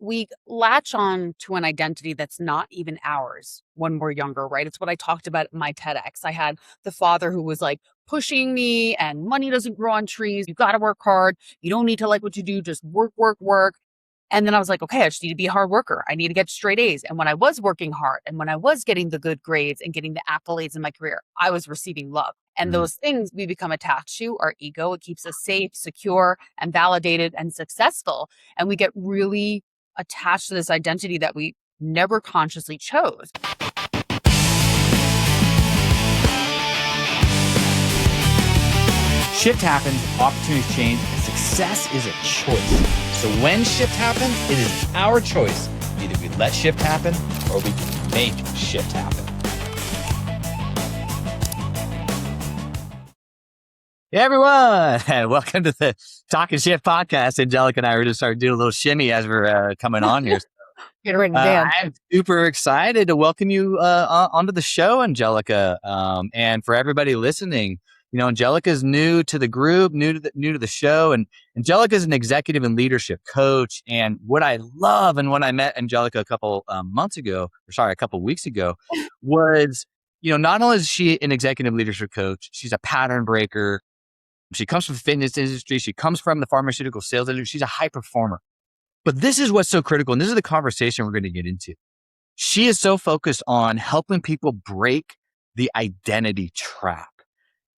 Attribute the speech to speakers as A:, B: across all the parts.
A: we latch on to an identity that's not even ours when we're younger, right? It's what I talked about in my TEDx. I had the father who was like pushing me, and money doesn't grow on trees. You got to work hard. You don't need to like what you do. Just work, work, work. And then I was like, okay, I just need to be a hard worker. I need to get straight A's. And when I was working hard and when I was getting the good grades and getting the accolades in my career, I was receiving love. And those things we become attached to, our ego, it keeps us safe, secure, and validated and successful. And we get really attached to this identity that we never consciously chose.
B: Shift happens, opportunities change, and success is a choice. So when shift happens, it is our choice. Either we let shift happen or we can make shift happen. Hey everyone, and welcome to the Talking Shift podcast. Angelica and I were just starting doing a little shimmy as we're coming on here.
A: Get ready to dance.
B: I'm super excited to welcome you onto the show, Angelica. And for everybody listening, you know, Angelica is new to the group, new to the show, and Angelica is an executive and leadership coach. And what I love, and when I met Angelica a couple weeks ago, was, you know, not only is she an executive leadership coach, she's a pattern breaker. She comes from the fitness industry. She comes from the pharmaceutical sales industry. She's a high performer. But this is what's so critical, and this is the conversation we're going to get into. She is so focused on helping people break the identity trap.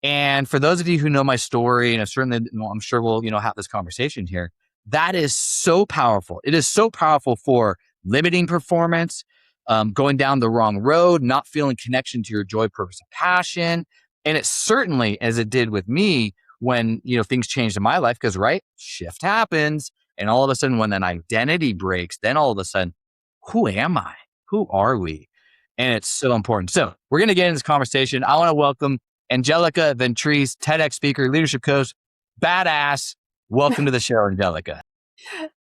B: And for those of you who know my story, and I'm sure we'll, have this conversation here, that is so powerful. It is so powerful for limiting performance, going down the wrong road, not feeling connection to your joy, purpose, and passion. And it certainly, as it did with me, when, things changed in my life, because shift happens. And all of a sudden, when an identity breaks, then all of a sudden, who am I? Who are we? And it's so important. So we're going to get into this conversation. I want to welcome Angelica Ventrice, TEDx speaker, leadership coach, badass. Welcome to the show, Angelica.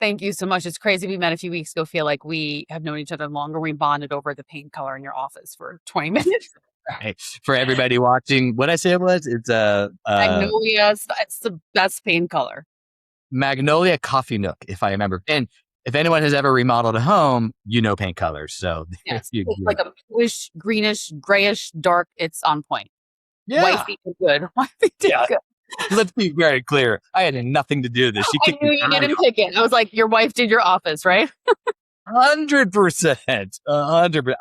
A: Thank you so much. It's crazy. We met a few weeks ago. Feel like we have known each other longer. We bonded over the paint color in your office for 20 minutes.
B: Right. For everybody watching, what I say it was, it's
A: Magnolia. It's the best paint color.
B: Magnolia Coffee Nook, if I remember. And if anyone has ever remodeled a home, paint colors. So
A: yes, it's like a bluish, greenish, grayish, dark. It's on point.
B: Yeah.
A: Wifey did good. Wifey did good.
B: Let's be very clear. I had nothing to do with this.
A: I knew you didn't pick it. I was like, your wife did your office, right?
B: 100%. 100%.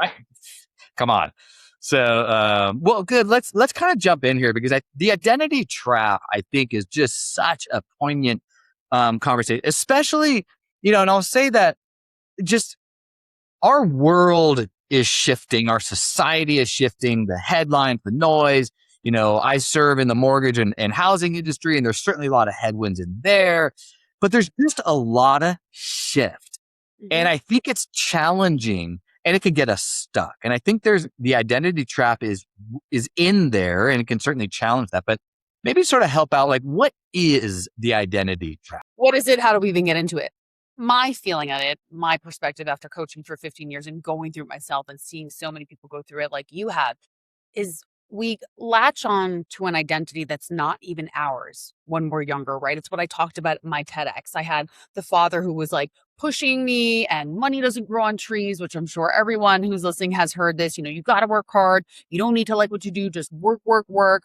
B: Come on. So, well, good. Let's kind of jump in here, because the identity trap, I think, is just such a poignant conversation, especially, and I'll say that just our world is shifting. Our society is shifting. The headlines, the noise. I serve in the mortgage and housing industry, and there's certainly a lot of headwinds in there, but there's just a lot of shift. Mm-hmm. And I think it's challenging, and it could get us stuck. And I think the identity trap is in there, and it can certainly challenge that, but maybe sort of help out. Like, what is the identity trap?
A: What is it? How do we even get into it? My feeling on it, my perspective after coaching for 15 years and going through it myself and seeing so many people go through it like you have, is we latch on to an identity that's not even ours when we're younger, right? It's what I talked about in my TEDx. I had the father who was like pushing me, and money doesn't grow on trees, which I'm sure everyone who's listening has heard this. You got to work hard. You don't need to like what you do. Just work, work, work.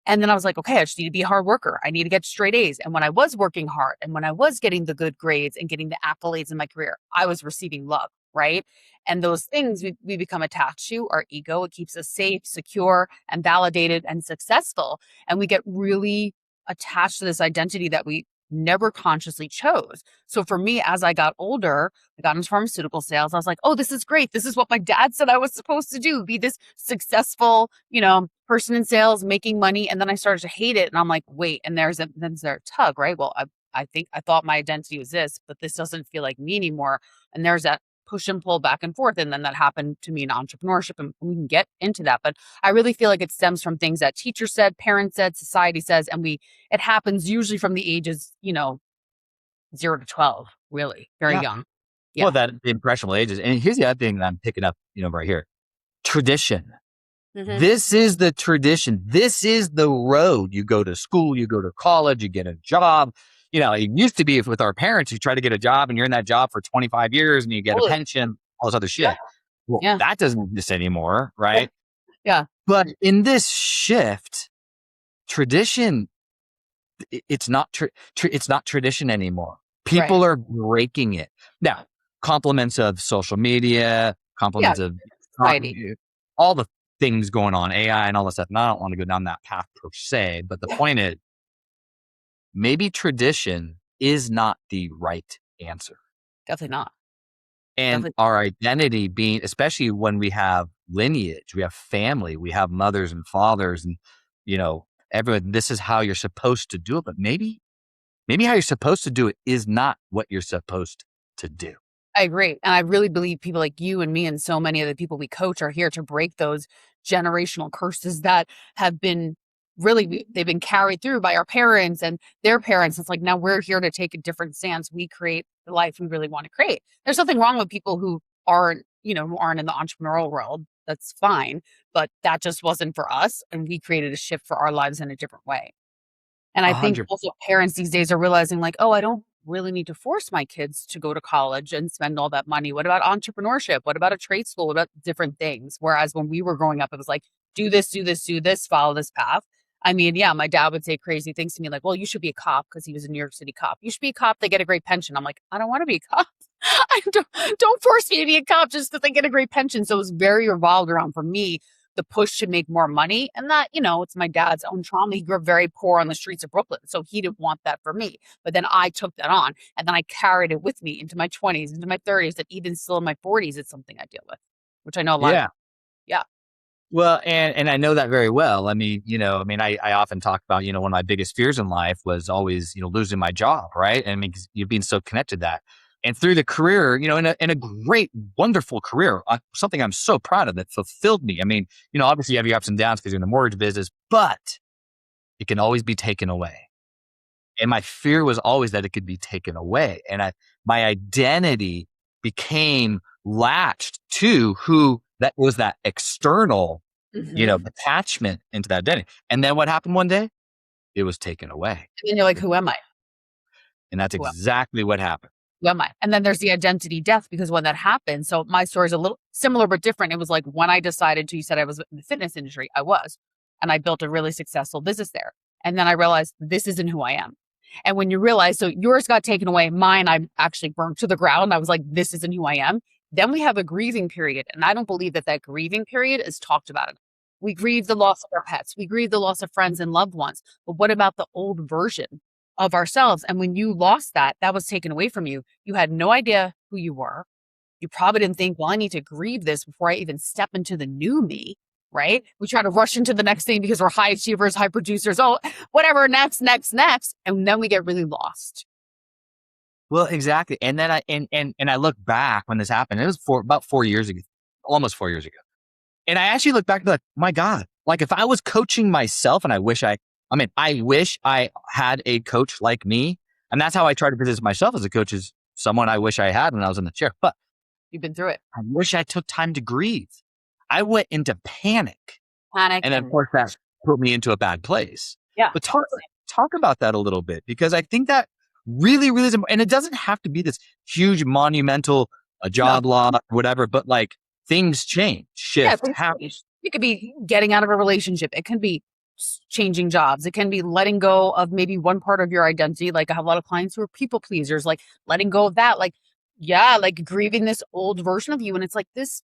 A: And then I was like, okay, I just need to be a hard worker. I need to get straight A's. And when I was working hard and when I was getting the good grades and getting the accolades in my career, I was receiving love, right? And those things we become attached to, our ego, it keeps us safe, secure, and validated and successful. And we get really attached to this identity that we never consciously chose. So for me, as I got older, I got into pharmaceutical sales. I was like, oh, this is great. This is what my dad said I was supposed to do, be this successful, person in sales, making money. And then I started to hate it. And I'm like, wait, and there's a tug, right? Well, I thought my identity was this, but this doesn't feel like me anymore. And there's that push and pull back and forth. And then that happened to me in entrepreneurship, and we can get into that. But I really feel like it stems from things that teachers said, parents said, society says, and it happens usually from the ages, 0 to 12, really, very young. Yeah.
B: Well, the impressionable ages. And here's the other thing that I'm picking up, right here. Tradition. Mm-hmm. This is the tradition. This is the road. You go to school, you go to college, you get a job, it used to be with our parents, you try to get a job and you're in that job for 25 years and you get a
A: Totally.
B: pension, all this other
A: Yeah.
B: shit. Well,
A: Yeah.
B: that doesn't exist anymore,
A: Yeah.
B: right?
A: Yeah.
B: But in this shift, tradition, it's not tradition anymore.
A: Right.
B: People are breaking it. Now, compliments of social media,
A: Yeah.
B: compliments of
A: Society.
B: all the things going on, AI and all this stuff. And I don't want to go down that path per se, but the point is, maybe tradition is not the right answer.
A: Definitely not.
B: And
A: Definitely.
B: our identity being, especially when we have lineage, we have family, we have mothers and fathers, and everyone, this is how you're supposed to do it. But maybe how you're supposed to do it is not what you're supposed to do.
A: I agree. And I really believe people like you and me and so many of the people we coach are here to break those generational curses that have been they've been carried through by our parents and their parents. It's like now we're here to take a different stance. We create the life we really want to create. There's nothing wrong with people who aren't in the entrepreneurial world. That's fine. But that just wasn't for us. And we created a shift for our lives in a different way. And I think
B: 100.
A: also parents these days are realizing like, oh, I don't really need to force my kids to go to college and spend all that money. What about entrepreneurship? What about a trade school? What about different things? Whereas when we were growing up, it was like, do this, do this, do this, follow this path. I mean, yeah, my dad would say crazy things to me like, well, you should be a cop because he was a New York City cop. You should be a cop. They get a great pension. I'm like, I don't want to be a cop. Don't force me to be a cop just because I get a great pension. So it was very revolved around for me the push to make more money. And that, it's my dad's own trauma. He grew up very poor on the streets of Brooklyn. So he didn't want that for me. But then I took that on and then I carried it with me into my 20s, into my 30s, and even still in my 40s, it's something I deal with, which I know a lot of
B: Yeah.
A: people. Yeah.
B: Well, and I know that very well. I mean, I often talk about, one of my biggest fears in life was always, losing my job, right? And I mean, 'cause you're being so connected to that. And through the career, in a great, wonderful career, something I'm so proud of that fulfilled me. I mean, obviously you have your ups and downs because you're in the mortgage business, but it can always be taken away. And my fear was always that it could be taken away. And my identity became latched to who that was, that external,
A: And
B: attachment into that identity. And then what happened one day? It was taken away.
A: then you're like, who am I?
B: And that's
A: Who am
B: exactly what happened.
A: Who am I? And then there's the identity death because when that happens, so my story is a little similar but different. It was like when I decided to, you said I was in the fitness industry, I was, and I built a really successful business there. And then I realized this isn't who I am. And when you realize, so yours got taken away, mine I actually burnt to the ground. I was like, this isn't who I am. Then we have a grieving period. And I don't believe that grieving period is talked about. We grieve the loss of our pets. We grieve the loss of friends and loved ones. But what about the old version of ourselves? And when you lost that, that was taken away from you. You had no idea who you were. You probably didn't think, well, I need to grieve this before I even step into the new me, right? We try to rush into the next thing because we're high achievers, high producers, oh, whatever, next, next, next. And then we get really lost.
B: Well, exactly. And then I look back when this happened. It was about 4 years ago, almost 4 years ago. And I actually look back and be like, my God, like if I was coaching myself and I wish I had a coach like me. And that's how I try to position myself as a coach, is someone I wish I had when I was in the chair. But
A: You've been through it.
B: I wish I took time to grieve. I went into panic.
A: Panic.
B: And then, of course, that put me into a bad place.
A: Yeah.
B: But talk about that a little bit, because I think that really, really is important. And it doesn't have to be this huge, monumental
A: No.
B: job loss, whatever, but like things change,
A: Yeah,
B: shift, happen.
A: it could be getting out of a relationship. It can be changing jobs. It can be letting go of maybe one part of your identity. Like I have a lot of clients who are people pleasers, like letting go of that. Like, yeah, like grieving this old version of you. And it's like this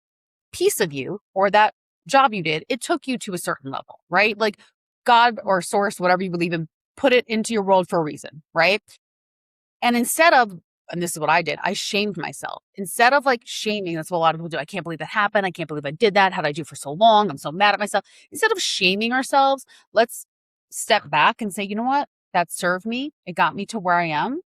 A: piece of you or that job you did, it took you to a certain level, right? Like God or source, whatever you believe in, put it into your world for a reason, right? And instead of, and this is what I did, I shamed myself. Instead of like shaming, that's what a lot of people do. I can't believe that happened. I can't believe I did that. How did I do for so long? I'm so mad at myself. Instead of shaming ourselves, let's step back and say, you know what? That served me. It got me to where I am.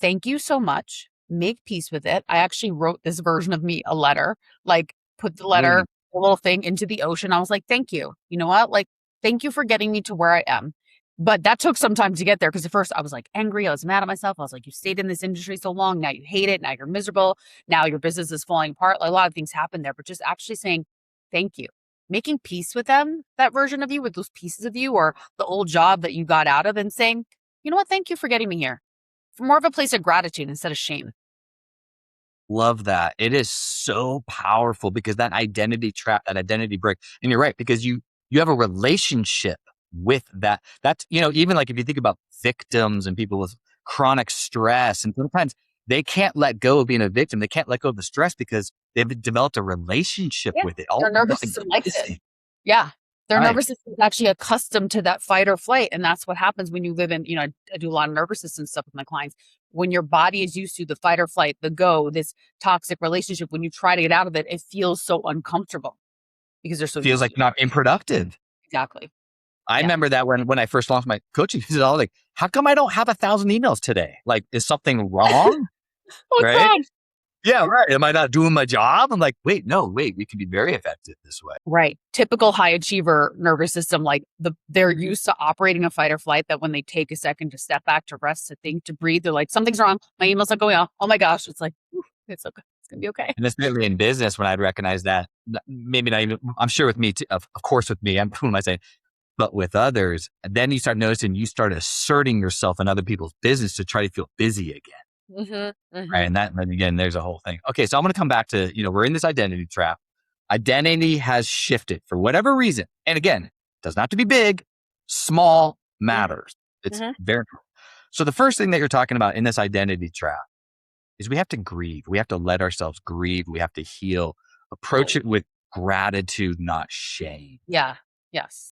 A: Thank you so much. Make peace with it. I actually wrote this version of me a letter, like put the letter,
B: Mm,
A: a little thing into the ocean. I was like, thank you. You know what? Like, thank you for getting me to where I am. But that took some time to get there because at first I was like angry. I was mad at myself. I was like, you stayed in this industry so long. Now you hate it. Now you're miserable. Now your business is falling apart. Like, a lot of things happen there, but just actually saying thank you, making peace with them, that version of you, with those pieces of you or the old job that you got out of, and saying, you know what? Thank you for getting me here. more of a place of gratitude instead of shame.
B: Love that. It is so powerful because that identity trap, that identity break, and you're right, because you have a relationship with that. That's, even like if you think about victims and people with chronic stress, and sometimes they can't let go of being a victim. They can't let go of the stress because they've developed a relationship
A: Yeah.
B: with it. All
A: Their nervous system likes it.
B: existing.
A: Yeah. Their
B: Right.
A: nervous system is actually accustomed to that fight or flight. And that's what happens when you live in, I do a lot of nervous system stuff with my clients. When your body is used to the fight or flight, the go, this toxic relationship, when you try to get out of it, it feels so uncomfortable because they're so
B: Feels
A: used
B: like
A: to
B: you're
A: it.
B: not being productive.
A: Exactly.
B: I
A: Yeah.
B: remember that when I first launched my coaching, it's all like, how come I don't have 1,000 emails today? Like, is something wrong?
A: What's
B: Right?
A: wrong?
B: Yeah, right. Am I not doing my job? I'm like, wait, no, wait, we can be very effective this way.
A: Right. Typical high achiever nervous system, like they're used to operating a fight or flight, that when they take a second to step back, to rest, to think, to breathe, they're like, something's wrong. My email's not going out. Oh my gosh. It's like, "Whew, it's okay. It's gonna be okay."
B: And especially in business, when I'd recognize that, maybe not even, I'm sure with me, too, of course, with me, who am I saying? But with others, then you start noticing, you start asserting yourself in other people's business to try to feel busy again.
A: Mm-hmm.
B: Right.
A: Mm-hmm.
B: And again, there's a whole thing. Okay. So I'm going to come back to, we're in this identity trap. Identity has shifted for whatever reason. And again, doesn't have to be big, small matters. It's
A: Mm-hmm.
B: very important. So the first thing that you're talking about in this identity trap is we have to grieve. We have to let ourselves grieve. We have to heal, approach it with gratitude, not shame.
A: Yeah. Yes.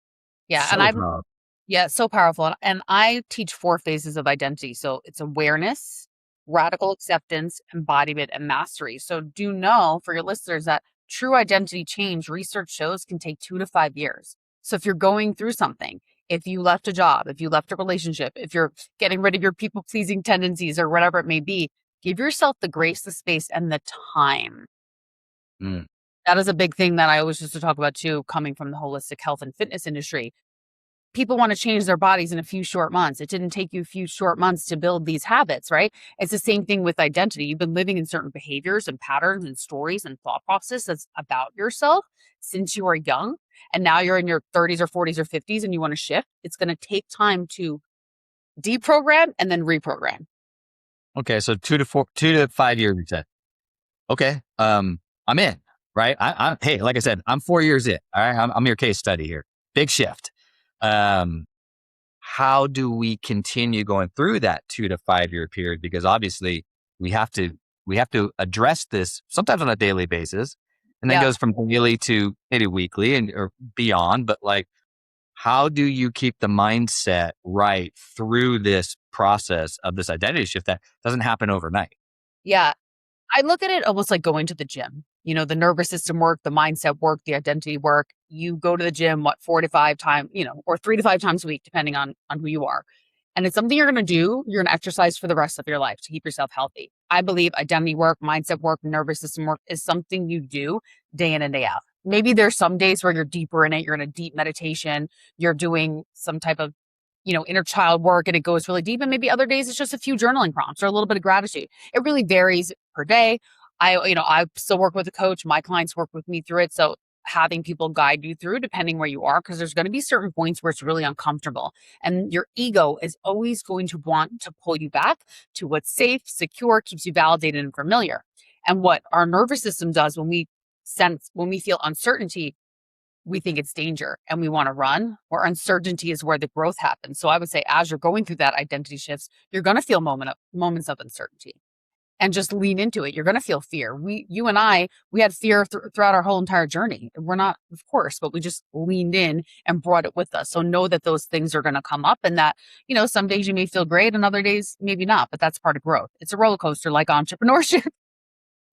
A: Yeah. And
B: So powerful.
A: yeah, it's so powerful. And I teach 4 phases of identity. So it's awareness, radical acceptance, embodiment, and mastery. So do know, for your listeners, that true identity change, research shows, can take 2 to 5 years. So if you're going through something, if you left a job, if you left a relationship, if you're getting rid of your people pleasing tendencies or whatever it may be, give yourself the grace, the space, and the time.
B: Mm.
A: That is a big thing that I always used to talk about too, coming from the holistic health and fitness industry. People want to change their bodies in a few short months. It didn't take you a few short months to build these habits, right? It's the same thing with identity. You've been living in certain behaviors and patterns and stories and thought processes about yourself since you were young. And now you're in your 30s or 40s or 50s and you want to shift. It's going to take time to deprogram and then reprogram.
B: Okay. So 2 to 5 years, you said. Okay. I'm in, right? Hey, like I said, I'm 4 years in. All right. I'm your case study here. Big shift. Um, how do we continue going through that 2 to 5 year period? Because obviously we have to address this sometimes on a daily basis, and then
A: Yeah.
B: goes from daily to maybe weekly and or beyond. But like, how do you keep the mindset right through this process of this identity shift that doesn't happen overnight?
A: Yeah. I look at it almost like going to the gym. The nervous system work, the mindset work, the identity work. You go to the gym, 4 to 5 times, or 3 to 5 times a week, depending on who you are. And it's something you're going to do. You're going to exercise for the rest of your life to keep yourself healthy. I believe identity work, mindset work, nervous system work is something you do day in and day out. Maybe there's some days where you're deeper in it. You're in a deep meditation. You're doing some type of, inner child work, and it goes really deep. And maybe other days it's just a few journaling prompts or a little bit of gratitude. It really varies per day. I still work with a coach. My clients work with me through it. So having people guide you through, depending where you are, because there's going to be certain points where it's really uncomfortable. And your ego is always going to want to pull you back to what's safe, secure, keeps you validated and familiar. And what our nervous system does when we feel uncertainty, we think it's danger and we want to run, or uncertainty is where the growth happens. So I would say, as you're going through that identity shifts, you're going to feel moments of uncertainty, and just lean into it. You're going to feel fear. You and I, we had fear throughout our whole entire journey. We're not, of course, but we just leaned in and brought it with us. So know that those things are going to come up, and that, some days you may feel great and other days maybe not, but that's part of growth. It's a roller coaster like entrepreneurship.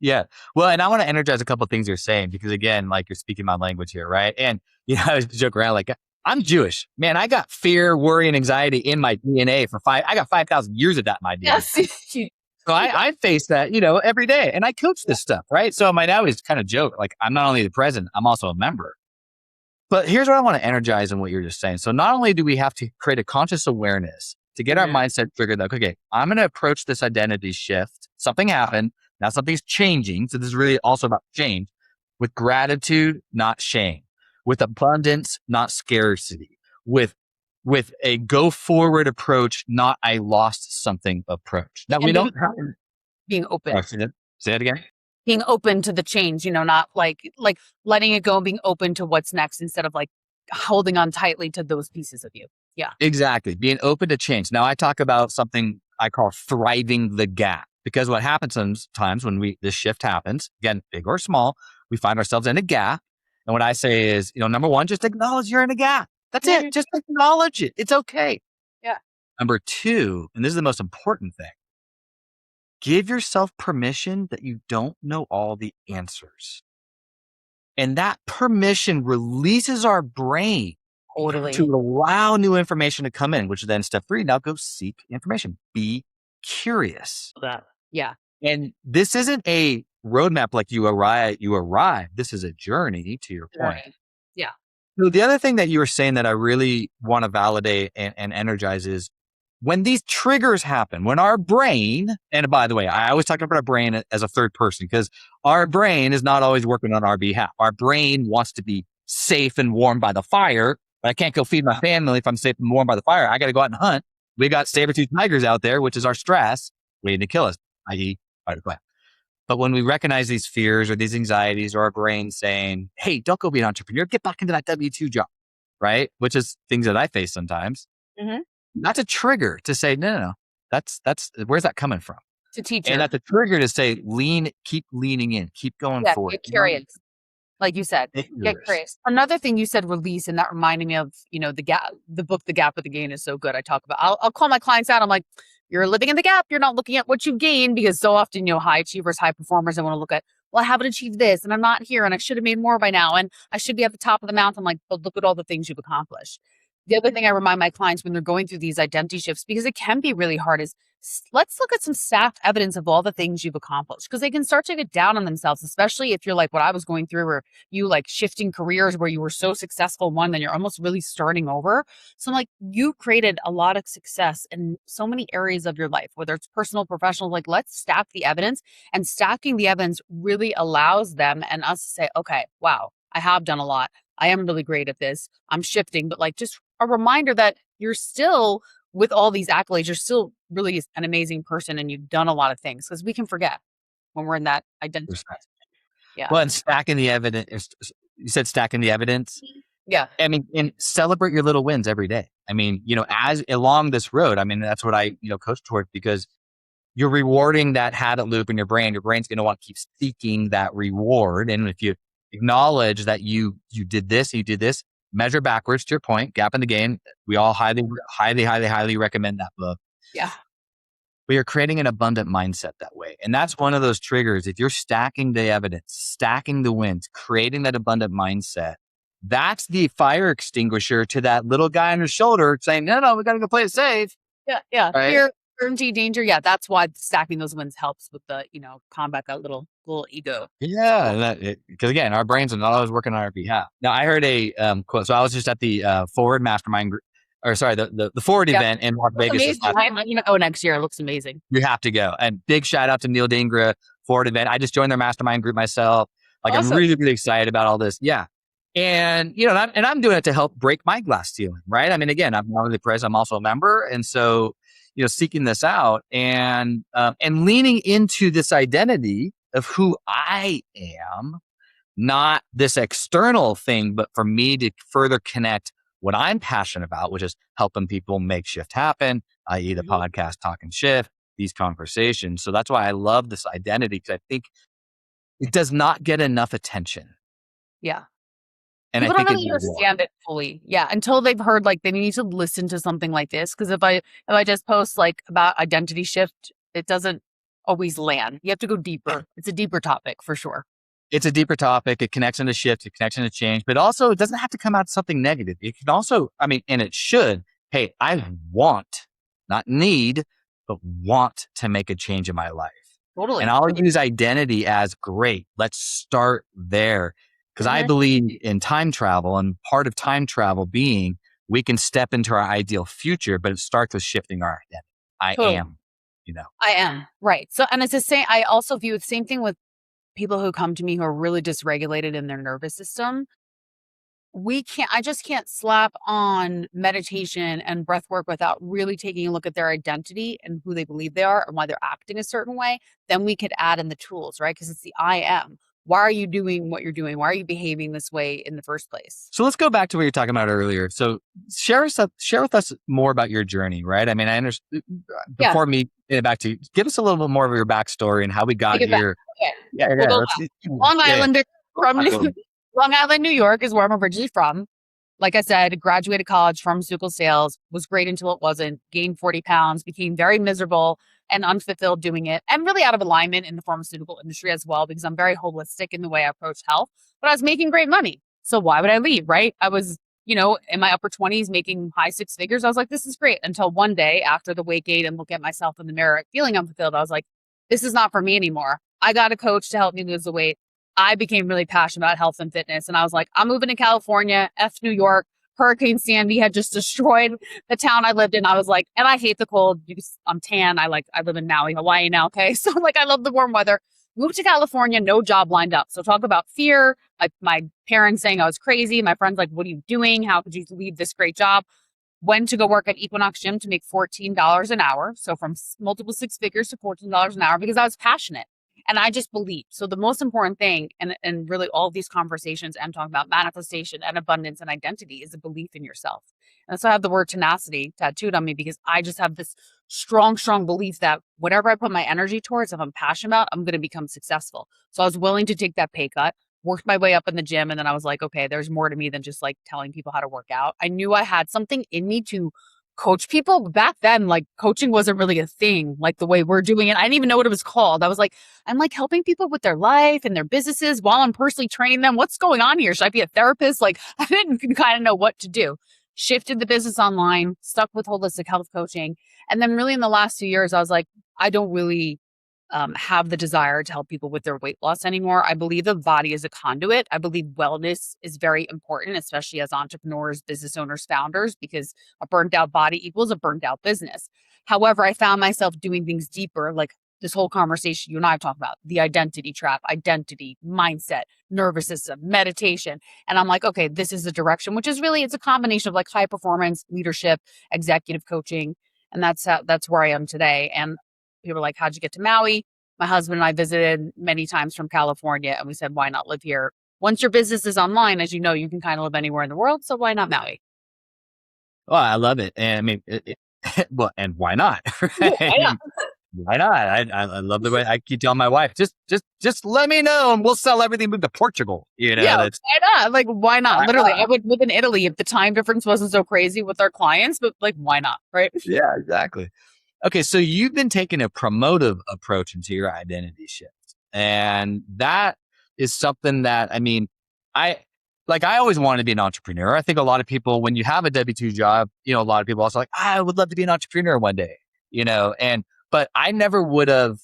B: Yeah. Well, and I want to energize a couple of things you're saying, because again, like, you're speaking my language here, right? And I was joke around like, I'm Jewish, man. I got fear, worry, and anxiety in my DNA I got 5,000 years of that in my DNA.
A: Yes.
B: So I face that, every day, and I coach this stuff, right? So my now is kind of joke, like, I'm not only the president, I'm also a member. But here's what I want to energize in what you're just saying. So not only do we have to create a conscious awareness to get our mindset triggered, like, okay, I'm going to approach this identity shift. Something happened. Now something's changing. So this is really also about change, with gratitude, not shame, with abundance, not scarcity, with with a go forward approach, not I lost something approach. Now we
A: And
B: don't have.
A: being
B: Oh,
A: open.
B: say that again.
A: Being open to the change, not like letting it go and being open to what's next instead of like holding on tightly to those pieces of you. Yeah.
B: Exactly. Being open to change. Now I talk about something I call thriving the gap, because what happens sometimes when this shift happens, again, big or small, we find ourselves in a gap. And what I say is, number one, just acknowledge you're in a gap. That's it.
A: Mhm.
B: Just acknowledge it. It's okay.
A: Yeah.
B: Number two, and this is the most important thing, give yourself permission that you don't know all the answers. And that permission releases our brain
A: Totally.
B: to allow new information to come in, which is then step three. Now go seek information. Be curious.
A: That. Yeah.
B: And this isn't a roadmap like you arrive. This is a journey, to your point.
A: Right. Yeah.
B: So the other thing that you were saying that I really want to validate and energize is when these triggers happen, when our brain, and by the way, I always talk about our brain as a third person because our brain is not always working on our behalf. Our brain wants to be safe and warm by the fire, but I can't go feed my family if I'm safe and warm by the fire. I got to go out and hunt. We got saber-toothed tigers out there, which is our stress waiting to kill us, i.e. fight or flight. But when we recognize these fears or these anxieties or our brain saying, hey, don't go be an entrepreneur, get back into that W-2 job, right? Which is things that I face sometimes.
A: Mm-hmm.
B: That's a trigger to say, no. That's where's that coming from?
A: To teach
B: And
A: her.
B: that's a trigger to say, keep leaning in, keep going forward.
A: Get curious. Like you said, get curious. Another thing you said, release, and that reminded me of, the gap, the book, The Gap with the Gain is so good. I talk about, I'll call my clients out. I'm like, you're living in the gap. You're not looking at what you gained because so often, high achievers, high performers, I want to look at, well, I haven't achieved this and I'm not here and I should have made more by now. And I should be at the top of the mountain. Like, but look at all the things you've accomplished. The other thing I remind my clients when they're going through these identity shifts, because it can be really hard, is let's look at some stacked evidence of all the things you've accomplished because they can start to get down on themselves, especially if you're like what I was going through or you like shifting careers where you were so successful in one, then you're almost really starting over. So I'm like, you created a lot of success in so many areas of your life, whether it's personal, professional, like let's stack the evidence, and stacking the evidence really allows them and us to say, okay, wow, I have done a lot. I am really great at this. I'm shifting, but like just a reminder that you're still with all these accolades, you're still really an amazing person and you've done a lot of things because we can forget when we're in that identity. Yeah.
B: Well, and stacking the evidence, you said stacking the evidence.
A: Yeah.
B: I mean, and celebrate your little wins every day. I mean, as along this road, I mean, that's what I, coach towards because you're rewarding that habit loop in your brain. Your brain's going to want to keep seeking that reward. And if you acknowledge that you did this, you did this, measure backwards to your point, Gap in the Gain. We all highly recommend that book.
A: Yeah.
B: But you're creating an abundant mindset that way. And that's one of those triggers. If you're stacking the evidence, stacking the wins, creating that abundant mindset, that's the fire extinguisher to that little guy on your shoulder saying, no, we got to go play it safe.
A: Yeah.
B: Right?
A: Fear, certainty, danger. Yeah. That's why stacking those wins helps with the, combat that little ego.
B: Yeah. Because again, our brains are not always working on our behalf. Now, I heard a quote. So I was just at the Forward Mastermind group, or sorry, the Forward event in Las Vegas.
A: I'm going to go next year. It looks amazing.
B: You have to go. And big shout out to Neil Dingra, Forward event. I just joined their mastermind group myself. Like awesome. I'm really, really excited about all this. Yeah. And, I'm doing it to help break my glass ceiling, right? I mean, again, I'm not only the president, I'm also a member. And so, seeking this out and leaning into this identity of who I am, not this external thing, but for me to further connect what I'm passionate about, which is helping people make shift happen, i.e. the podcast Talk and Shift, these conversations. So that's why I love this identity because I think it does not get enough attention.
A: Yeah.
B: And
A: people
B: I think
A: don't really understand it fully. Yeah. Until they've heard like they need to listen to something like this. Because if I just post like about identity shift, it doesn't always land. You have to go deeper. It's a deeper topic for sure.
B: It's a deeper topic. It connects into shift, it connects into change, but also it doesn't have to come out something negative. It can also, and it should, hey, I want, not need, but want to make a change in my life.
A: Totally.
B: And I'll use identity as great. Let's start there. Because I believe in time travel, and part of time travel being we can step into our ideal future, but it starts with shifting our identity. I am.
A: I am. Right. So, and it's the same, I also view the same thing with people who come to me who are really dysregulated in their nervous system. I just can't slap on meditation and breath work without really taking a look at their identity and who they believe they are and why they're acting a certain way. Then we could add in the tools, right? Because it's the I am. Why are you doing what you're doing? Why are you behaving this way in the first place?
B: So let's go back to what you were talking about earlier. So share with us more about your journey, right? I mean, I understand
A: Yeah,
B: before me getting back to you, give us a little bit more of your backstory and how we got
A: take it back.
B: here.
A: Okay,
B: Yeah,
A: we'll
B: yeah.
A: go
B: Let's
A: back. Long
B: yeah.
A: Islander from
B: Yeah.
A: Long Island, New York is where I'm originally from. Like I said, graduated college, pharmaceutical sales, was great until it wasn't, gained 40 pounds, became very miserable and unfulfilled doing it, and really out of alignment in the pharmaceutical industry as well, because I'm very holistic in the way I approach health. But I was making great money. So why would I leave, right? I was, in my upper 20s making high six figures. I was like, this is great. Until one day after the weight gain and look at myself in the mirror, feeling unfulfilled, I was like, this is not for me anymore. I got a coach to help me lose the weight. I became really passionate about health and fitness. And I was like, I'm moving to California, F New York. Hurricane Sandy had just destroyed the town I lived in. I was like, and I hate the cold because I'm tan. I live in Maui, Hawaii now. Okay. So like, I love the warm weather. Moved to California, no job lined up. So talk about fear. Like my parents saying I was crazy. My friends like, what are you doing? How could you leave this great job? Went to go work at Equinox Gym to make $14 an hour. So from multiple six figures to $14 an hour because I was passionate and I just believed. So the most important thing, and really all of these conversations and talking about manifestation and abundance and identity is a belief in yourself. And so I have the word tenacity tattooed on me because I just have this strong, strong belief that whatever I put my energy towards, if I'm passionate about, I'm going to become successful. So I was willing to take that pay cut, worked my way up in the gym. And then I was like, okay, there's more to me than just like telling people how to work out. I knew I had something in me to coach people. But back then, like coaching wasn't really a thing, like the way we're doing it. I didn't even know what it was called. I was like, I'm like helping people with their life and their businesses while I'm personally training them. What's going on here? Should I be a therapist? Like I didn't kind of know what to do. Shifted the business online, stuck with holistic health coaching. And then really in the last 2 years, I was like, I don't really have the desire to help people with their weight loss anymore. I believe the body is a conduit. I believe wellness is very important, especially as entrepreneurs, business owners, founders, because a burnt out body equals a burnt out business. However, I found myself doing things deeper, like this whole conversation you and I have talked about, the identity trap, identity, mindset, nervous system, meditation. And I'm like, okay, this is the direction, which is really, it's a combination of like high performance, leadership, executive coaching. And that's where I am today. And people were like, how'd you get to Maui? My husband and I visited many times from California, and we said, why not live here? Once your business is online, as you know, you can kind of live anywhere in the world. So why not Maui?
B: Well, I love it. And I mean, well, and why not?
A: Yeah,
B: Right? I
A: why not?
B: mean, why not? I love the way I keep telling my wife, just let me know and we'll sell everything, move to Portugal.
A: Yeah,
B: That's
A: why not? Like, why not?
B: why
A: Literally, I
B: not?
A: would live in Italy if the time difference wasn't so crazy with our clients, but like, why not? Right?
B: Yeah, exactly. Okay, so you've been taking a promotive approach into your identity shift. And that is something that, I mean, I I always wanted to be an entrepreneur. I think a lot of people, when you have a W-2 job, a lot of people also like, I would love to be an entrepreneur one day, but I never would have,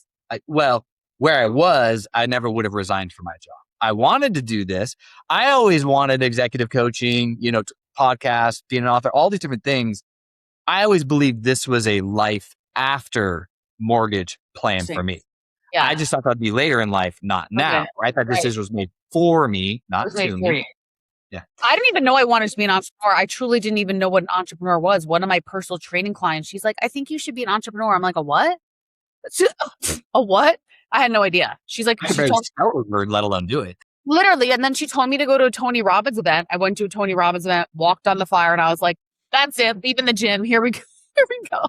B: well, where I was, I never would have resigned from my job. I wanted to do this. I always wanted executive coaching, podcasts, being an author, all these different things. I always believed this was a life after mortgage plan for
A: Interesting.
B: me. I
A: Yeah.
B: just thought that'd be later in life, not
A: Okay.
B: now, right? That
A: Right.
B: decision was made for me,
A: It
B: not
A: was made
B: to
A: for
B: me.
A: you.
B: Yeah.
A: I didn't even know I wanted to be an entrepreneur. I truly didn't even know what an entrepreneur was. One of my personal training clients, she's like, I think you should be an entrepreneur. I'm like, a what? A what? I had no idea. She's like,
B: I
A: she
B: barely
A: told
B: start with word, let alone do it.
A: literally, and then she told me to go to a Tony Robbins event. I went to a Tony Robbins event, walked on the fire, and I was like, that's it. Leaving the gym. Here we go. Here we go.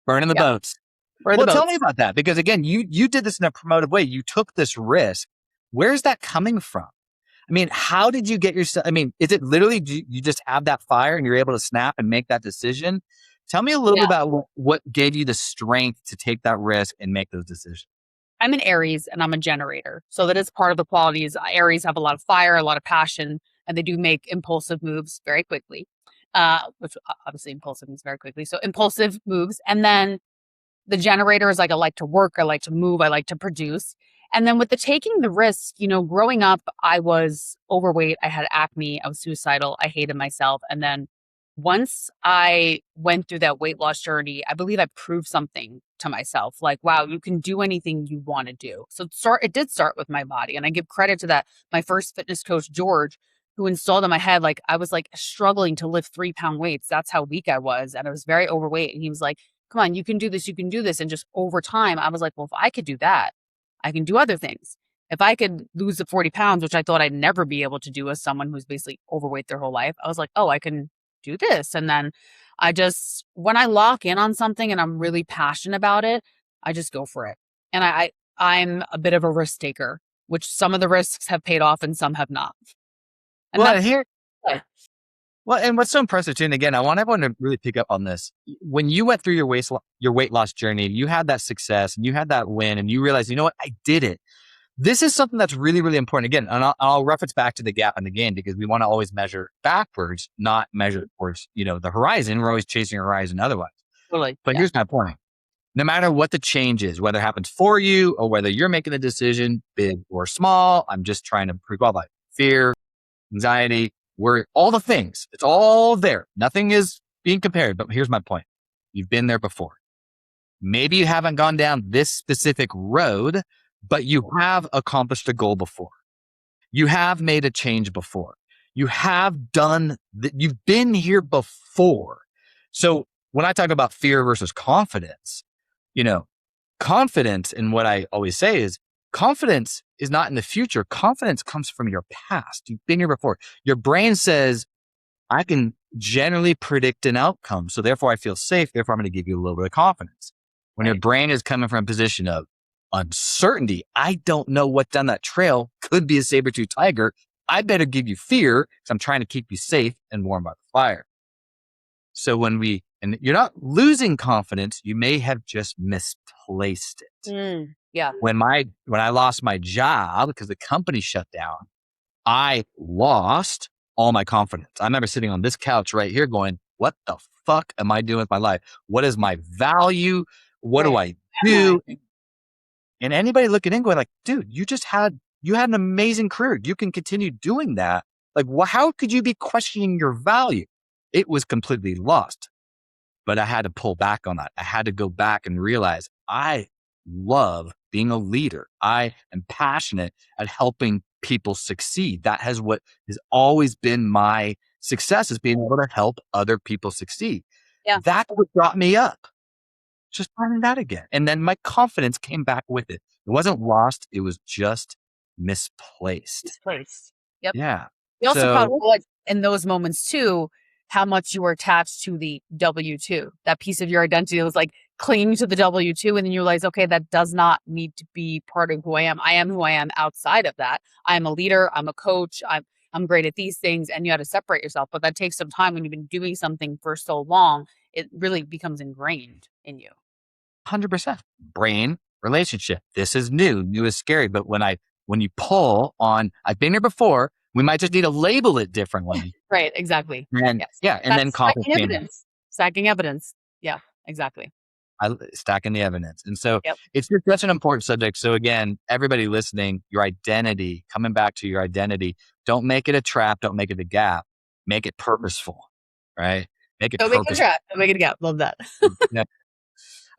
B: Burning the
A: Yeah.
B: boats.
A: Where are the
B: Well, tell me
A: boats?
B: about that because again, you did this in a promotive way. You took this risk. Where's that coming from? I mean, how did you get yourself? I mean, is it literally you just have that fire and you're able to snap and make that decision? Tell me a little bit
A: Yeah.
B: about what gave you the strength to take that risk and make those decisions.
A: I'm an Aries and I'm a generator. So that is part of the qualities. Aries have a lot of fire, a lot of passion, and they do make impulsive moves very quickly. Which obviously impulsive means very quickly. So impulsive moves. And then the generator is like, I like to work, I like to move, I like to produce. And then with the taking the risk, growing up, I was overweight, I had acne, I was suicidal, I hated myself. And then once I went through that weight loss journey, I believe I proved something to myself like, wow, you can do anything you want to do. So it did start with my body. And I give credit to that. My first fitness coach, George, who installed in my head, like, I was like struggling to lift 3-pound weights. That's how weak I was. And I was very overweight. And he was like, come on, you can do this. You can do this. And just over time, I was like, well, if I could do that, I can do other things. If I could lose the 40 pounds, which I thought I'd never be able to do as someone who's basically overweight their whole life, I was like, oh, I can do this. And then when I lock in on something and I'm really passionate about it, I just go for it. And I'm a bit of a risk taker, which some of the risks have paid off and some have not. And
B: Well,
A: that's
B: here,
A: good.
B: well, and what's so impressive too, and again, I want everyone to really pick up on this. When you went through your weight loss journey, you had that success and you had that win, and you realized, you know what, I did it. This is something that's really, really important. Again, and I'll reference back to the gap and the gain, because we want to always measure backwards, not measure towards, the horizon. We're always chasing a horizon otherwise.
A: Totally.
B: But
A: Yeah.
B: here's my point. No matter what the change is, whether it happens for you or whether you're making the decision, big or small, I'm just trying to pre-qualify. Fear, anxiety, worry, all the things. It's all there. Nothing is being compared. But here's my point. You've been there before. Maybe you haven't gone down this specific road, but you have accomplished a goal before. You have made a change before. You have done that. You've been here before. So when I talk about fear versus confidence, confidence, and what I always say is, confidence is not in the future. Confidence comes from your past. You've been here before. Your brain says, I can generally predict an outcome. So therefore I feel safe. Therefore I'm going to give you a little bit of confidence. When your brain is coming from a position of uncertainty, I don't know what down that trail could be a saber-toothed tiger. I better give you fear because I'm trying to keep you safe and warm by the fire. So and you're not losing confidence, you may have just misplaced it.
A: Yeah.
B: When I lost my job because the company shut down, I lost all my confidence. I remember sitting on this couch right here going, what the fuck am I doing with my life? What is my value? What do I do? And anybody looking in going like, dude, you had an amazing career. You can continue doing that. Like, how could you be questioning your value? It was completely lost. But I had to pull back on that. I had to go back and realize I love being a leader. I am passionate at helping people succeed. That has always been my success, is being able to help other people succeed.
A: Yeah.
B: That's what brought me up. Just finding that again. And then my confidence came back with it. It wasn't lost. It was just misplaced.
A: Yep.
B: Yeah.
A: You also probably realize in those moments too, how much you were attached to the W-2, that piece of your identity that was like clinging to the W-2. And then you realize, okay, that does not need to be part of who I am. I am who I am outside of that. I'm a leader. I'm a coach. I'm great at these things. And you had to separate yourself. But that takes some time. When you've been doing something for so long, it really becomes ingrained in you.
B: 100%. Brain, relationship. This is new. New is scary. But when you pull on, I've been here before, we might just need to label it differently.
A: Right. Exactly.
B: And
A: yes.
B: yeah. And then confidence.
A: Stacking evidence. Yeah, exactly.
B: Stacking the evidence. And so it's just such an important subject. So again, everybody listening, your identity, coming back to your identity, don't make it a trap. Don't make it a gap. Make it purposeful, right? Make it purposeful.
A: Make it a trap. Don't make it a gap. Love that.
B: Yeah.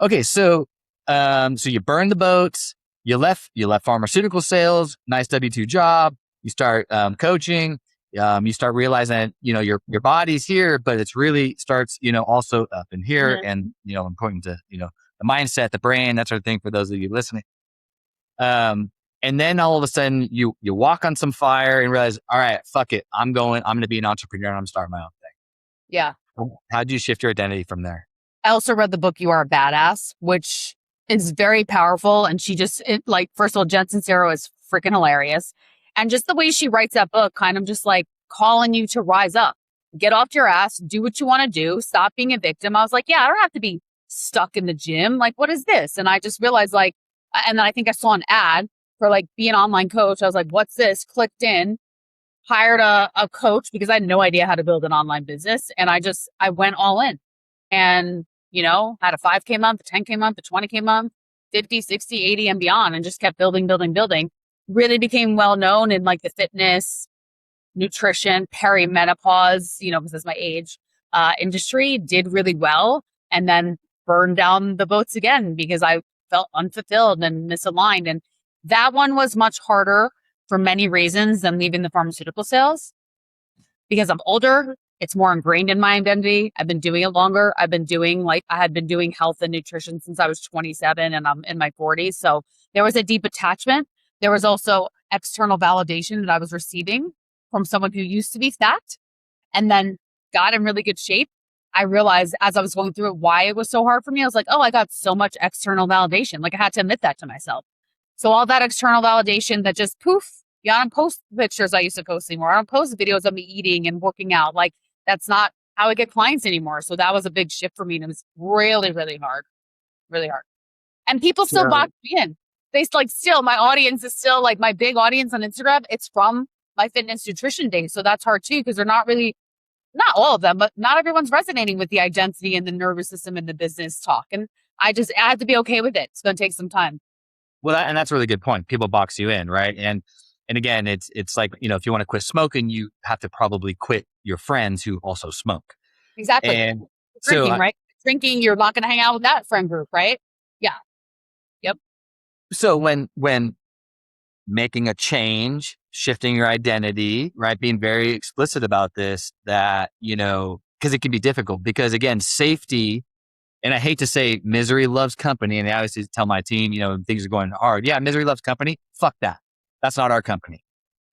B: Okay. So you burned the boats, you left pharmaceutical sales, nice W-2 job. You start coaching. You start realizing that, your body's here, but it's really starts, also up in here. Mm-hmm. And, important to, the mindset, the brain, that sort of thing for those of you listening. And then all of a sudden you walk on some fire and realize, all right, fuck it. I'm going to be an entrepreneur and I'm starting my own thing.
A: Yeah.
B: How'd you shift your identity from there?
A: I also read the book, You Are a Badass, which is very powerful. And first of all, Jen Sincero is freaking hilarious. And just the way she writes that book, kind of just like calling you to rise up, get off your ass, do what you want to do, stop being a victim. I was like, yeah, I don't have to be stuck in the gym. Like, what is this? And I just realized and then I think I saw an ad for be an online coach. I was like, what's this? Clicked in, hired a coach because I had no idea how to build an online business. And I went all in and, had a 5K month, a 10K month, a 20K month, 50, 60, 80 and beyond, and just kept building. Really became well known in the fitness, nutrition, perimenopause, because that's my age, industry, did really well, and then burned down the boats again because I felt unfulfilled and misaligned. And that one was much harder for many reasons than leaving the pharmaceutical sales. because I'm older. It's more ingrained in my identity. I've been doing it longer. I had been doing health and nutrition since I was 27 and I'm in my 40s. So there was a deep attachment. There was also external validation that I was receiving from someone who used to be fat and then got in really good shape. I realized as I was going through it, why it was so hard for me. I was like, oh, I got so much external validation. Like I had to admit that to myself. So all that external validation that just poof, yeah, I don't post pictures I used to post anymore. I don't post videos of me eating and working out. Like that's not how I get clients anymore. So that was a big shift for me. And it was really, really hard. Really hard. And people still
B: So,
A: box me in. They like still, my audience is still like my big audience on Instagram. It's from my fitness nutrition days. So that's hard too, because they're not really, not all of them, but not everyone's resonating with the identity and the nervous system and the business talk. And I had to be okay with it. It's going to take some time.
B: well, and that's a really good point. People box you in, right? And again, it's like, if you want to quit smoking, you have to probably quit your friends who also smoke.
A: Exactly.
B: And so,
A: Drinking, right? Drinking, you're not going to hang out with that friend group, right? Yeah. Yep.
B: so when making a change, shifting your identity, right? Being very explicit about this, that, because it can be difficult because again, safety, and I hate to say misery loves company. And I always tell my team, things are going hard. Yeah, misery loves company. Fuck that. That's not our company.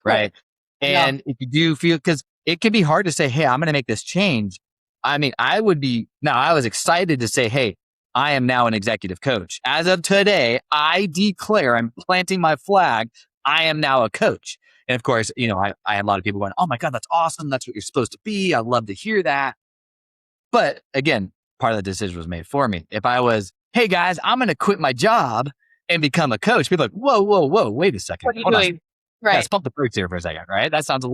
A: Right.
B: Right.
A: No.
B: And if you do feel, because it can be hard to say, hey, I'm going to make this change. I mean, I was excited to say, hey, I am now an executive coach. As of today, I declare, I'm planting my flag. I am now a coach. And of course, I had a lot of people going, oh my God, that's awesome. That's what you're supposed to be. I'd love to hear that. But again, part of the decision was made for me. If I was, hey guys, I'm going to quit my job and become a coach, people are like, whoa, wait a second.
A: What are you
B: Hold on.
A: doing? Right.
B: Let's pump the brakes here for a second, right? That sounds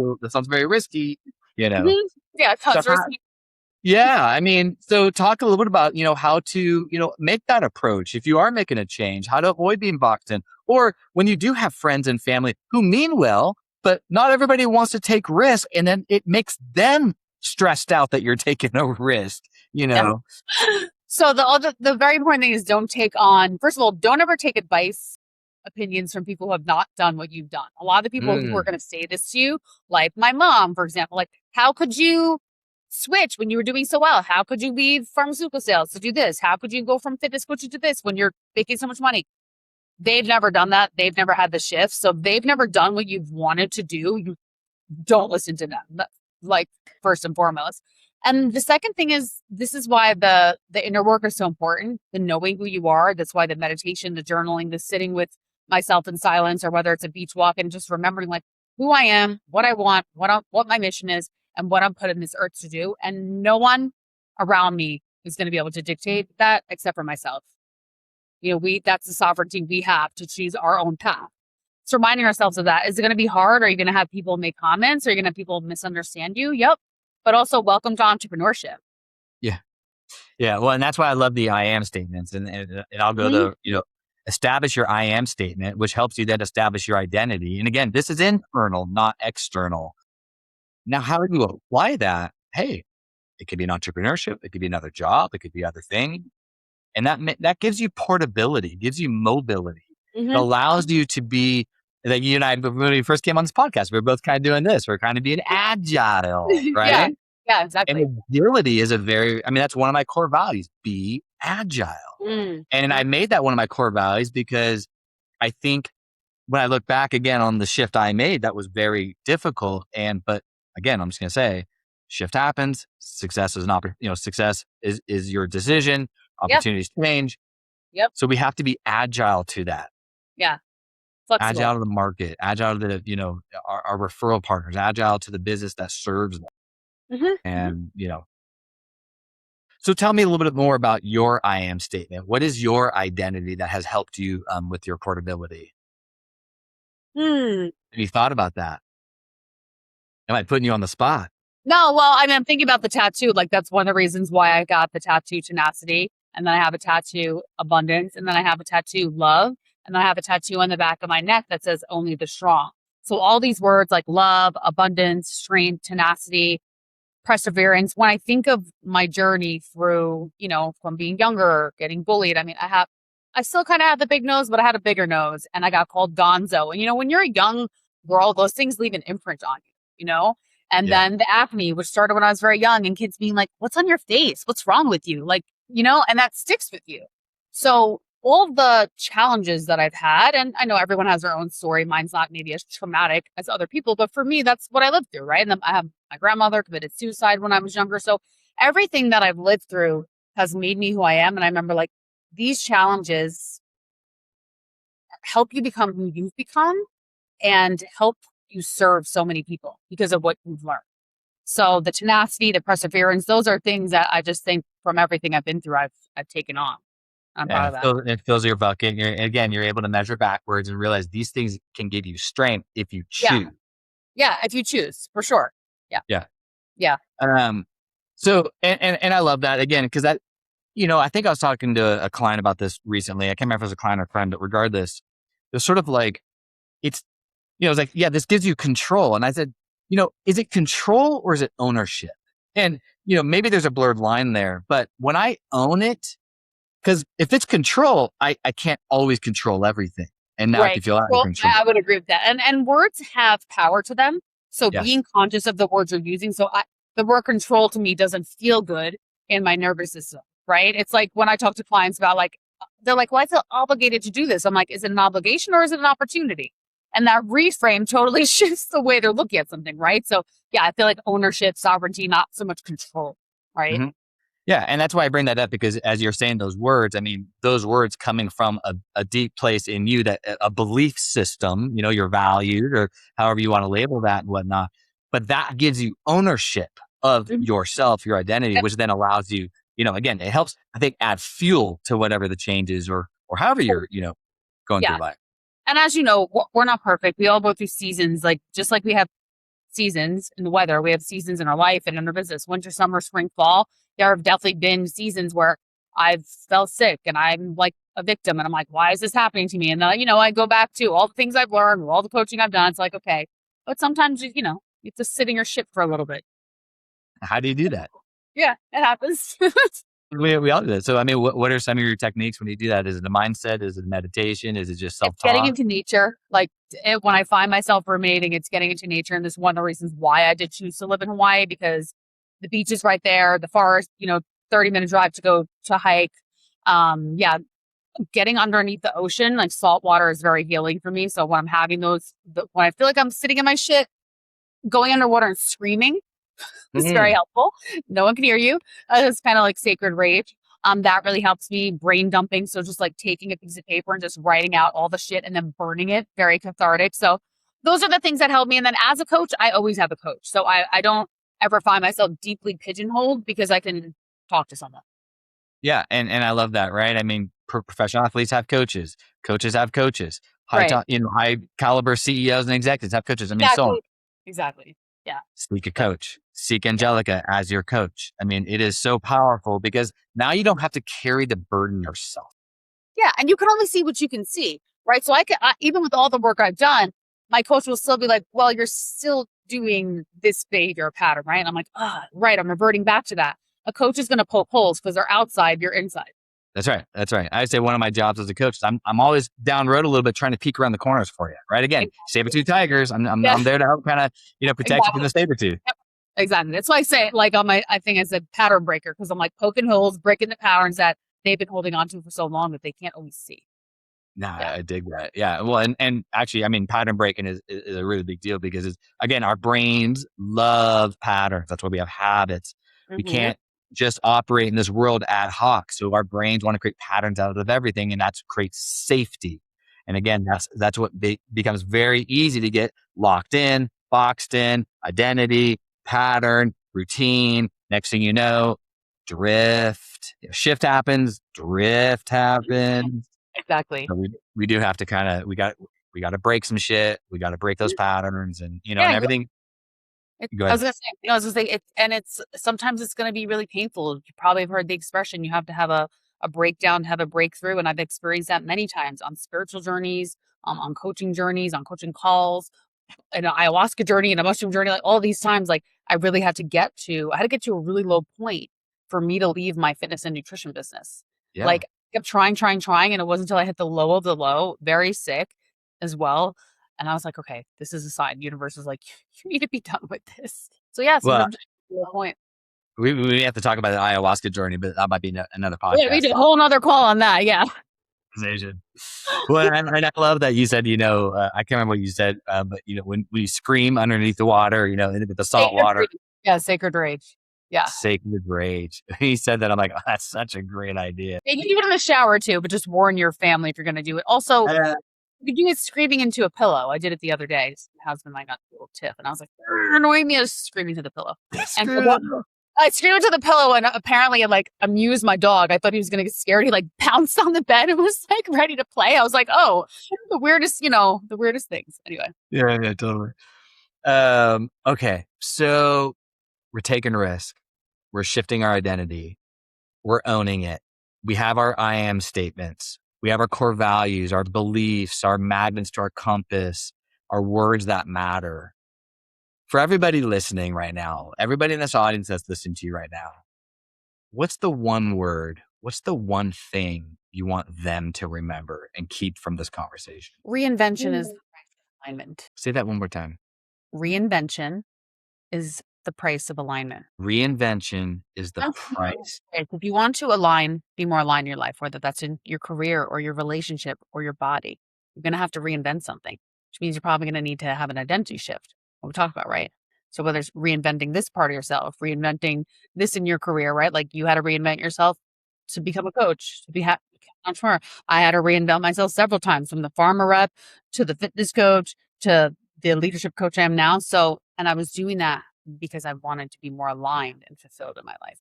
B: very risky,
A: Mhm. Yeah.
B: So
A: Risky.
B: yeah, I mean, so talk a little bit about, how to, make that approach. If you are making a change, how to avoid being boxed in, or when you do have friends and family who mean well, but not everybody wants to take risk. And then it makes them stressed out that you're taking a risk,
A: Yeah. So the very important thing is first of all, don't ever take advice, opinions from people who have not done what you've done. A lot of the people who are
B: Mm,
A: going to say this to you, like my mom, for example, like, how could you switch when you were doing so well? How could you leave pharmaceutical sales to do this? How could you go from fitness coaching to this when you're making so much money? They've never done that. They've never had the shift. So they've never done what you've wanted to do. You don't listen to them. Like first and foremost. And the second thing is, this is why the inner work is so important, the knowing who you are. That's why the meditation, the journaling, the sitting with myself in silence, or whether it's a beach walk and just remembering like who I am, what I want, what my mission is, and what I'm put in this earth to do. And no one around me is going to be able to dictate that except for myself. That's the sovereignty we have to choose our own path. So reminding ourselves of that. Is it going to be hard? Are you going to have people make comments? Are you going to have people misunderstand you? Yep. But also welcome to entrepreneurship.
B: yeah. Yeah. Well, and that's why I love the I am statements. And I'll go
A: Mhm.
B: to, establish your I am statement, which helps you then establish your identity. And again, this is internal, not external. Now, how do you apply that? Hey, it could be an entrepreneurship. It could be another job. It could be other things. And that gives you portability, gives you mobility. It
A: Mhm.
B: allows you to be, like you and I, when we first came on this podcast, we were both kind of doing this. We're kind of being agile,
A: Yeah.
B: right?
A: Yeah,
B: And
A: exactly.
B: agility is that's one of my core values, be agile. And I
A: Yep.
B: made that one of my core values because I think when I look back again on the shift I made, that was very difficult. But again, I'm just going to say, shift happens. Success is success is your decision.
A: Yep.
B: Opportunities change.
A: Yep.
B: So we have to be agile to that,
A: Yeah. Flexible.
B: agile to the market, agile to our referral partners, agile to the business that serves them.
A: Mhm. Mhm.
B: And, so tell me a little bit more about your I am statement. What is your identity that has helped you with your portability?
A: Hmm.
B: Have you thought about that? Am I putting you on the spot?
A: No, well, I mean, I'm thinking about the tattoo. Like that's one of the reasons why I got the tattoo tenacity. And then I have a tattoo abundance. And then I have a tattoo love. And then I have a tattoo on the back of my neck that says only the strong. So all these words like love, abundance, strength, tenacity, perseverance. When I think of my journey through, from being younger, getting bullied, I mean, I still kind of have the big nose, but I had a bigger nose and I got called Gonzo. And, when you're a young girl, those things leave an imprint on you, you know? And
B: Yeah.
A: then the acne, which started when I was very young, and kids being like, what's on your face? What's wrong with you? Like, and that sticks with you. So all the challenges that I've had, and I know everyone has their own story. Mine's not maybe as traumatic as other people, but for me, that's what I lived through, right? And then I have my grandmother committed suicide when I was younger. So everything that I've lived through has made me who I am. And I remember like these challenges help you become who you've become and help you serve so many people because of what you've learned. So the tenacity, the perseverance, those are things that I just think from everything I've been through, I've taken on. I'm proud
B: Yeah,
A: of that.
B: it fills your bucket. You're able to measure backwards and realize these things can give you strength if you
A: Yeah.
B: choose.
A: Yeah. If you choose, for sure. Yeah.
B: Yeah.
A: Yeah.
B: Um, so, and I love that again, because I think I was talking to a client about this recently. I can't remember if it was a client or friend, but regardless, it's sort of like, it's like, yeah, this gives you control. And I said, is it control or is it ownership? And, maybe there's a blurred line there, but when I own it, because if it's control, I can't always control everything. And now I
A: Right.
B: can feel out of
A: Well,
B: control.
A: I would agree with that. And words have power to them. So
B: Yes.
A: being conscious of the words you're using. So the word control to me doesn't feel good in my nervous system, right? It's like when I talk to clients about like, they're like, why is it obligated to do this? I'm like, is it an obligation or is it an opportunity? And that reframe totally shifts the way they're looking at something, right? So yeah, I feel like ownership, sovereignty, not so much control, right?
B: Mhm. Yeah, and that's why I bring that up because as you're saying those words, I mean, those words coming from a deep place in you that a belief system, your values or however you want to label that and whatnot, but that gives you ownership of
A: Mhm.
B: yourself, your identity,
A: Yep.
B: which then allows you, again, it helps, I think, add fuel to whatever the change is or however you're, going through
A: Yeah.
B: life.
A: And as you know, we're not perfect. We all go through seasons, like just like we have seasons in the weather. We have seasons in our life and in our business, winter, summer, spring, fall. There have definitely been seasons where I've felt sick and I'm like a victim and I'm like, why is this happening to me? And then, I go back to all the things I've learned, all the coaching I've done. It's like, okay, but sometimes, you have to sit in your shit for a little bit.
B: How do you do that?
A: Yeah, it happens.
B: We all do that. So, I mean, what are some of your techniques when you do that? Is it a mindset? Is it meditation? Is it just
A: It's getting
B: self-talk?
A: into nature. Like when I find myself ruminating, it's getting into nature. And this is one of the reasons why I did choose to live in Hawaii because the beach is right there, the forest, 30-minute drive to go to hike. Yeah, getting underneath the ocean, like salt water is very healing for me. So when I'm having when I feel like I'm sitting in my shit, going underwater and screaming is very
B: Mhm.
A: helpful. No one can hear you. It's kind of like sacred rage. That really helps me. Brain dumping. So just like taking a piece of paper and just writing out all the shit and then burning it. Very cathartic. So those are the things that help me. And then as a coach, I always have a coach. So I don't ever find myself deeply pigeonholed because I can talk to someone.
B: Yeah, and I love that, right? I mean, professional athletes have coaches, coaches have coaches,
A: Right.
B: high caliber CEOs and executives have coaches. I mean, so on.
A: Exactly. Exactly. Yeah.
B: Seek a
A: So,
B: coach, seek
A: yeah.
B: Angelica as your coach. I mean, it is so powerful because now you don't have to carry the burden yourself.
A: Yeah. And you can only see what you can see. Right. So even with all the work I've done, my coach will still be like, well, you're still doing this behavior pattern. Right. And I'm like, right. I'm reverting back to that. A coach is going to poke holes because they're outside, you're inside.
B: That's right. That's right. I say one of my jobs as a coach is I'm always down road a little bit trying to peek around the corners for you. Right. Again, saber
A: Exactly.
B: tooth tigers.
A: Yeah.
B: I'm there to help kind of, protect you from
A: Exactly.
B: the saber tooth.
A: Yep. Exactly. That's why I say it like I think I said pattern breaker because I'm like poking holes, breaking the patterns that they've been holding on to for so long that they can't always see.
B: Nah,
A: Yeah.
B: I dig that. Yeah. Well, and actually, I mean, pattern breaking is a really big deal because it's again, our brains love patterns. That's why we have habits. We
A: Hmm.
B: can't just operate in this world ad hoc. So our brains want to create patterns out of everything, and that's creates safety. And again, that's what becomes very easy to get locked in, boxed in, identity, pattern, routine. Next thing you know, drift. Shift happens, drift happens.
A: Exactly.
B: So we do have to kind of we got to break some shit. We got to break those patterns and and
A: Yeah.
B: everything. Go
A: I was
B: ahead.
A: gonna say, I was gonna say it's sometimes it's gonna be really painful. You probably have heard the expression you have to have a breakdown, to have a breakthrough. And I've experienced that many times on spiritual journeys, on coaching journeys, on coaching calls, an ayahuasca journey and a mushroom journey, like all these times, like I had to get to a really low point for me to leave my fitness and nutrition business.
B: Yeah.
A: Like I kept trying, and it wasn't until I hit the low of the low, very sick as well. And I was like, okay, this is a sign. Universe is like, you need to be done with this. So yeah,
B: Well,
A: sometimes to a point.
B: we have to talk about the ayahuasca journey, but that might be another
A: Yeah, we
B: podcast
A: did a whole nother call on that. Yeah.
B: conversation. Well, and I love that you said, I can't remember what you said, but when we scream underneath the water, into the salt
A: Sacred
B: water,
A: rage. Yeah, sacred rage. Yeah.
B: sacred rage. He said that. I'm like, oh, that's such a great idea.
A: You can do it in the shower too, but just warn your family if you're going to do it. Also,
B: Uh,
A: you can do it screaming into a pillow. I did it the other day. My husband and I got a little tiff, and I was like, "You're annoying me." I was screaming to the pillow. And
B: screw it.
A: I screamed into the pillow, and apparently it like amused my dog. I thought he was going to get scared. He like pounced on the bed and was like ready to play. I was like, oh, the weirdest things. Anyway.
B: Yeah, totally. Okay, so we're taking risk. We're shifting our identity. We're owning it. We have our I am statements. We have our core values, our beliefs, our magnets to our compass, our words that matter. For everybody listening right now, everybody in this audience that's listening to you right now, what's the one word? What's the one thing you want them to remember and keep from this conversation?
A: Reinvention is the price of alignment.
B: Say that one more time.
A: Reinvention is the price of alignment.
B: Reinvention is the price.
A: If you want to be more aligned in your life, whether that's in your career or your relationship or your body, you're going to have to reinvent something, which means you're probably going to need to have an identity shift. What we talked about, right? So whether it's reinventing this part of yourself, reinventing this in your career, right? Like you had to reinvent yourself to become a coach, to become an entrepreneur. I had to reinvent myself several times, from the pharma rep to the fitness coach to the leadership coach I am now. So, and I was doing that because I wanted to be more aligned and fulfilled in my life.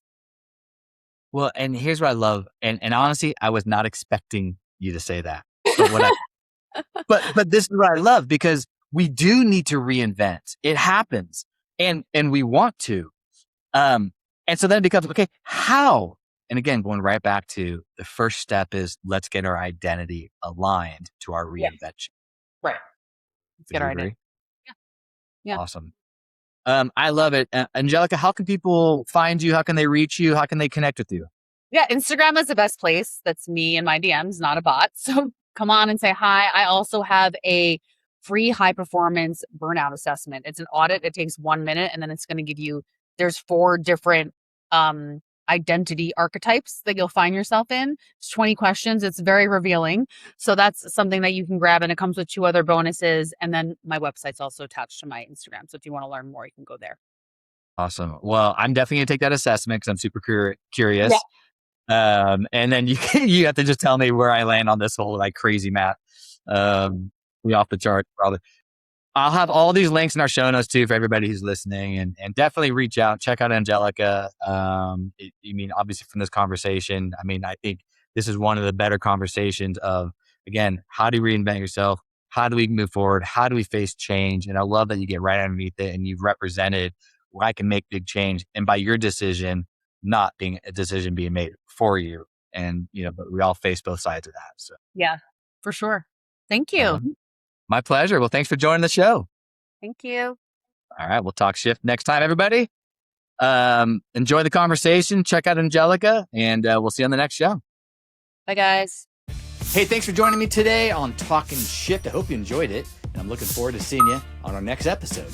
B: Well, and here's what I love. And honestly, I was not expecting you to say that. But this is what I love, because we do need to reinvent. It happens. And we want to. And so then it becomes, okay, how? And again, going right back to the first step is, let's get our identity aligned to our reinvention.
A: Right. Let's get our identity. Yeah.
B: Awesome. I love it. Angelica, how can people find you? How can they reach you? How can they connect with you?
A: Yeah, Instagram is the best place. That's me and my DMs, not a bot. So come on and say hi. I also have a free high performance burnout assessment. It's an audit. It takes 1 minute, and then it's going to give you, there's 4 different identity archetypes that you'll find yourself in. It's 20 questions. It's very revealing. So that's something that you can grab, and it comes with 2 other bonuses. And then my website's also attached to my Instagram. So if you want to learn more, you can go there.
B: Awesome. Well, I'm definitely going to take that assessment because I'm super curious.
A: Yeah.
B: And then you have to just tell me where I land on this whole like crazy math. We off the chart probably. I'll have all these links in our show notes too for everybody who's listening, and definitely reach out, check out Angelica. Obviously from this conversation, I think this is one of the better conversations of, again, how do you reinvent yourself? How do we move forward? How do we face change? And I love that you get right underneath it and you've represented where I can make big change. And by your decision, not being a decision being made for you. And, but we all face both sides of that. So
A: yeah, for sure. Thank you.
B: My pleasure. Well, thanks for joining the show.
A: Thank you.
B: All right. We'll talk shift next time, everybody. Enjoy the conversation. Check out Angelica, and we'll see you on the next show.
A: Bye, guys.
B: Hey, thanks for joining me today on Talking Shift. I hope you enjoyed it, and I'm looking forward to seeing you on our next episode.